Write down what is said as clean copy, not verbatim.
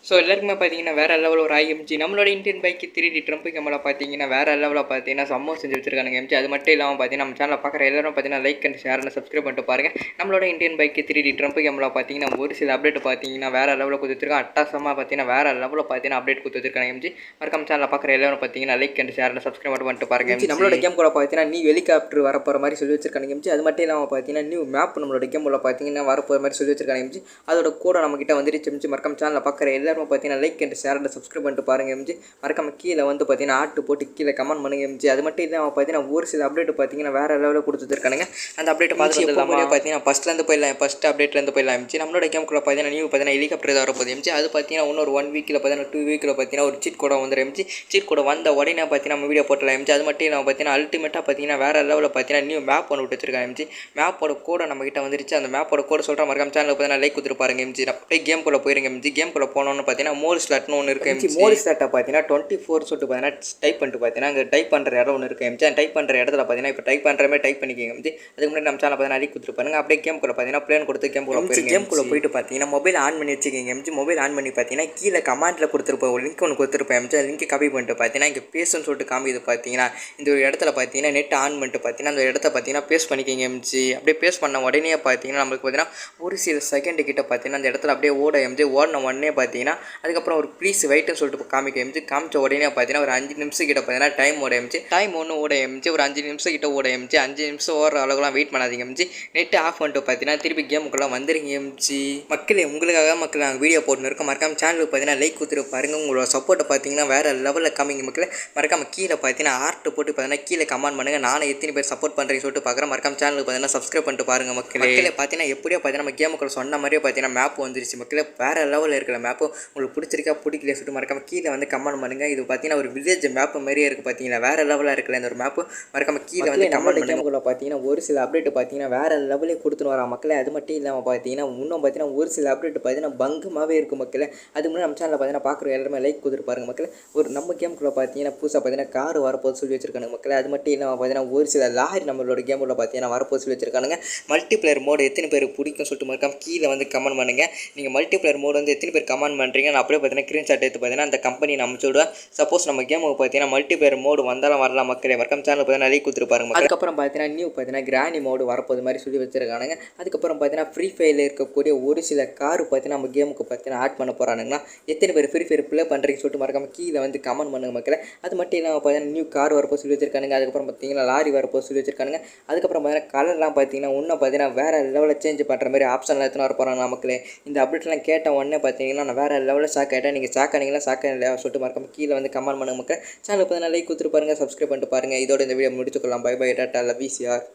So எல்லாருக்குமே பார்த்தீங்கன்னா வேறு லெவலில் ஒரு ஐஎம்ஜி நம்மளோட Indian bike 3D Trump camera பார்த்தீங்கன்னா வேறு லெவலில் பார்த்தீங்கன்னா சம்மோ செஞ்சு வச்சிருக்காங்க எம்ஜி. அது மட்டும் இல்லாமல் பார்த்தீங்கன்னா நம்ம சேனலில் பார்க்குற எல்லாரும் பார்த்தீங்கன்னா like and share and subscribe பண்ணிட்டு பாருங்கள். நம்மளோட Indian bike 3D Trump camera பார்த்தீங்கன்னா ஒரு சில அப்டேட் பார்த்தீங்கன்னா வேறு லெவலில் கொடுத்துருக்காங்க. அட்டாசமாக பார்த்தீங்கன்னா வேறு லெவலில் பார்த்தீங்கன்னா அப்டேட் கொடுத்துருக்காங்க எம்ஜி. மறக்காம சேனலில் பார்க்குற எல்லாரும் பார்த்தீங்கன்னா like and share and subscribe பண்ணிட்டு பாருங்கள். நம்மளோட கேம் கூட பார்த்தீங்கன்னா நியூ ஹெலிகாப்டர் வரப்போகிற மாதிரி சொல்லி வச்சிருக்காங்க எம்ஜி. அது மட்டும் இல்லாமல் பார்த்தீங்கன்னா நியூ மேப் நம்மளோட கேம் உள்ள பார்த்தீங்கன்னா வரப்போகிற மாதிரி சொல்லி வச்சிருக்காங்க எம்ஜி. அதோட கூட நம்மகிட்ட வந்துருச்சு எம்ஜி. மறக்காம சேனலில் பார்க்குற எல்லாரும் பார்த்தீங்கன்னா like and share and subscribe பண்ணிட்டு பாருங்கள் எம்ஜி. மறக்காம கீழே வந்து பார்த்தீங்கன்னா ஆட்டு போட்டு கீழே கமெண்ட் பண்ணுங்க எம்ஜி. அது மட்டும் இல்லாமல் பார்த்தீங்கன்னா ஒரு சில அப்டேட் பார்த்தீங்கன்னா வேறு லெவலில் கொடுத்துருக்கானுங்க. அந்த அப்டேட் பார்த்துட்டு பார்த்தீங்கன்னா ஃபஸ்ட்லேருந்து போயிடலாம். ஃபஸ்ட் அப்டேட்லேருந்து போயிடலாம் எம்ஜி. நம்மளோட கேம்குள்ளே பார்த்தீங்கன்னா நியூ பார்த்தீங்கன்னா ஹெலிகாப்டர் தான் வரப்போகுது எம்ஜி. அது பார்த்தீங்கன்னா இன்னொரு 1 வீக்கில் பார்த்தீங்கன்னா 2 வீக்கில் பார்த்தீங்கன்னா ஒரு சீட் கூட வந்துடும் எம்ஜி. சீட் கூட வந்த உடனே பார்த்தீங்கன்னா நம்ம வீடியோ போட்டலாம் எம்ஜி. அது மட்டும் இல்லாமல் பார்த்தீங்கன்னா அல்டிமேட்டாக பார்த்தீங்கன்னா வேறு லெவலில் பார்த்தீங்கன்னா நியூ மேப் ஒன்று விட்டு வச்சிருக்காங்க எம்ஜி. மேப்போட கோட நம்மகிட்ட வந்துருச்சு. அந்த மேப்போட கோட சொல்கிற மறக்காம சேனலுக்கு பார்த்தீங்கன்னா லைக் கொடுத்துருப்பாருங்க எம்ஜி. அப்படியே கேம்குள்ளே போயிருங்க எம்ஜி. கேம்குள்ளே போனோன்னு பார்த்தீங்கன்னா மோல் ஸ்லாட்னு ஒன்று இருக்குது எம்ஜி. மோல் ஸ்லாட்டை பார்த்தீங்கன்னா 24 சொல்லிட்டு பார்த்தீங்கன்னா டைப் பண்ணிட்டு பார்த்தீங்கன்னா அங்கே டைப் பண்ணுற இடம் ஒன்று இருக்குது எம்ஜி. டைப் பண்ணுற இடத்துல பார்த்தீங்கன்னா இப்போ டைப் பண்ணுற மாதிரி டைப் பண்ணிக்கோங்க எம்ஜி. அதுக்கு முன்னாடி நம்ம சேனல் பார்த்தீங்கன்னா லைக் கொடுத்துருப்பாருங்க. அப்படியே கேம்குள்ளே பார்த்தீங்கன்னா பிளேன் கொடுத்து கேம்குள்ளே போயிட்டு பார்த்தீங்கன்னா மொபைல் ஆன் பண்ணி வச்சுக்கோங்க எம்ஜி. மொபைல் ஆன் பண்ணி பார்த்தீங்கன்னா கீழே கமெண்ட்டில் கொடுத்துருப்போம் ஒரு லிங்க் ஒன்று கொடுத்துருப்பேன் எம்ஜி. லிங்க் காப்பி பண்ணிட்டு பார்த்தீங்கன்னா இங்கே பேசுன்னு சொல்லிட்டு காமிக்குது பார்த்தீங்கன்னா இந்த ஒரு இடத்துல பார்த்தீங்கன்னா நெட் ஆன் பண்ணிட்டு பார்த்தீங்கன்னா அந்த இடத்த பார்த்தீங்கன்னா பேஸ்ட் பண்ணிக்கோங்க எம்ஜி. அப்படியே பேஸ்ட் பண்ண உடனே பார்த்தீங்கன்னா நம்மளுக்கு பார்த்தீங்கன்னா ஒரு சில செகண்ட் கிட்ட பார்த்தீங்கன்னா அந்த இடத்துல அப்படியே ஓட எம்ஜி. ஓடின உடனே பார்த்தீங்கன்னா அதுக்கப்புறம் ஒரு ப்ளீஸ் வெயிட்னு சொல்லிட்டு காமிக்க எம்ஜி. காமிச்ச உடனே பார்த்தீங்கன்னா ஒரு 5 நிமிஷம் கிட்ட பார்த்தீங்கன்னா டைம் ஓட எம்ஜி. டைம் ஒன்று ஓட எம்ஜி. ஒரு 5 நிமிஷம் கிட்ட ஓட எம்ஜி. 5 நிமிஷம் ஓடுற அளவுக்குலாம் வெயிட் பண்ணாதீங்க எம்ஜி. நெட் ஆஃப் பண்ணிட்டு பார்த்தீங்கன்னா திருப்பி கேமுக்குள்ளே வந்துருங்க எம்ஜி. மக்களே உங்களுக்காக மக்கள் நாங்கள் வீடியோ போட்டுன்னு இருக்கோம். மறக்காம சேனலுக்கு பார்த்தீங்கன்னா லைக் கொடுத்துட்டு பாருங்கள். உங்களோட சப்போர்ட்டை பார்த்தீங்கன்னா வேறு லெவலில் காமிங்க மக்களே. மறக்காம கீழே பார்த்தீங்கன்னா ஆர்ட் போட்டு பார்த்தீங்கன்னா கீழே கமெண்ட் பண்ணுங்கள். நானும் எத்தனை பேர் சப்போர்ட் பண்ணுறேன்னு சொல்லிட்டு பார்க்குறேன். மறக்காம சேனலுக்கு பார்த்தீங்கன்னா சப்ஸ்கிரைப் பண்ணிட்டு பாருங்கள் மக்களே. பார்த்தீங்கன்னா எப்படியோ பார்த்தீங்கன்னா நம்ம கேமுக்குள்ள சொன்ன மாதிரியே பார்த்தீங்கன்னா மேப் வந்துருச்சு மக்களே. வேறு லெவலில் இருக்கிற மேப்பு உங்களுக்கு பிடிச்சிருக்கா பிடிக்கல சொல்லிட்டு மறக்காம கீழே வந்து கமெண்ட் பண்ணுங்கள். இது பார்த்தீங்கன்னா ஒரு வில்லேஜ் மேப்பு மாதிரியே இருக்குது பார்த்தீங்கன்னா வேறு லெவலாக இருக்கிற இந்த ஒரு மேப்பு. மறக்காம கீழே வந்து கமெண்ட் பண்ணுங்கள். பார்த்தீங்கன்னா ஒரு சில அப்டேட் பார்த்தீங்கன்னா வேறு லெவலே கொடுத்துன்னு வரா மக்களே. அது மட்டும் இல்லாமல் பார்த்தீங்கன்னா இன்னும் பார்த்தீங்கன்னா ஒரு சில அப்டேட் பார்த்தீங்கன்னா பங்கமாகவே இருக்கும் மக்களே. அதுக்கு முன்னாடி நம்ம சேனலில் பார்த்தீங்கன்னா பார்க்குற எல்லாருமே லைக் கொடுத்துட்டு பாருங்கள் மக்களே. ஒரு நம்ம கேமுக்குள்ளே பார்த்தீங்கன்னா புதுசாக பார்த்தீங்கன்னா கார் வரப்போது சொல்லி வச்சிருக்காங்க மக்களே. அது மட்டும் இல்லாமல் பார்த்தீங்கன்னா ஒரு சில லாரி நம்மளோட கேமுள்ள பார்த்தீங்கன்னா வரப்போது சொல்லி வச்சிருக்கானுங்க. மல்டிப்ளேயர் மோடு எத்தனை பேர் பிடிக்கும் சொல்லிட்டு மறக்காம கீழே வந்து கமெண்ட் பண்ணுங்கள். நீங்கள் மல்டிப்ளேயர் மோடு வந்து எத்தனை பேர் கமெண்ட் பண்ணுறீங்க நான் அப்படியே பார்த்தீங்கன்னா ஸ்க்ரீன்ஷாட் எடுத்து பார்த்தீங்கன்னா அந்த கம்பெனி நம்ம சொல்லுவேன். சப்போஸ் நம்ம கேமுக்கு பார்த்தீங்கன்னா மல்டிப்ளேயர் மோடு வந்தாலும் வரலாம் மக்களே. மறக்காம சேனல் பார்த்தீங்கன்னா லைக் கொடுத்துருப்பாருங்க. அதுக்கப்புறம் பார்த்தீங்கன்னா நியூ பார்த்தீங்கன்னா கிராணி மோடு வரப்போது மாதிரி சொல்லி வச்சிருக்கானுங்க. அதுக்கப்புறம் பார்த்தீங்கன்னா ஃப்ரீ ஃபயரில் இருக்கக்கூடிய ஒரு சில கார் பார்த்தீங்கன்னா நம்ம கேமுக்கு பார்த்தீங்கன்னா ஆட் பண்ண போகிறானுங்களா. எத்தனை பேர் ஃப்ரீ ஃபயர் ப்ளே பண்ணுறீங்கன்னு சொல்லிட்டு மறக்காம கீழே வந்து கமெண்ட் பண்ணுங்க மக்களே. அது மட்டும் இல்லாமல் பார்த்தீங்கன்னா நியூ கார் வரப்போ சொல்லி வச்சிருக்கானுங்க. அதுக்கப்புறம் பார்த்தீங்கன்னா லாரி வரப்போ சொல்லி வச்சிருக்கானுங்க. அதுக்கப்புறம் பார்த்தீங்கன்னா கலர்லாம் பார்த்தீங்கன்னா இன்னும் பார்த்தீங்கன்னா வேறு லெவலில் சேஞ்ச் பண்ணுற மாதிரி ஆப்ஷன்லாம் எத்தனை வர போகிறாங்க மக்களே. இந்த அப்டேட்லாம் கேட்ட உடனே பார்த்தீங்கன்னா நான் வேறு லெவலில் ஷாக் ஆகிட்டேன். நீங்கள் ஷாக் ஆனீங்களா ஷாக் ஆகலையா சொல்லிட்டு மறக்காம கீழே வந்து கமெண்ட் பண்ணுங்க மக்களே. சேனல் பார்த்தீங்கன்னா லைக் கொடுத்துட்டு பாருங்கள். சப்ஸ்கிரைப் பண்ணிட்டு பாருங்கள். இதோட இந்த வீடியோ முடிச்சுக்கலாம். பை பை டாட்டா லவ் யூ சிஆர்.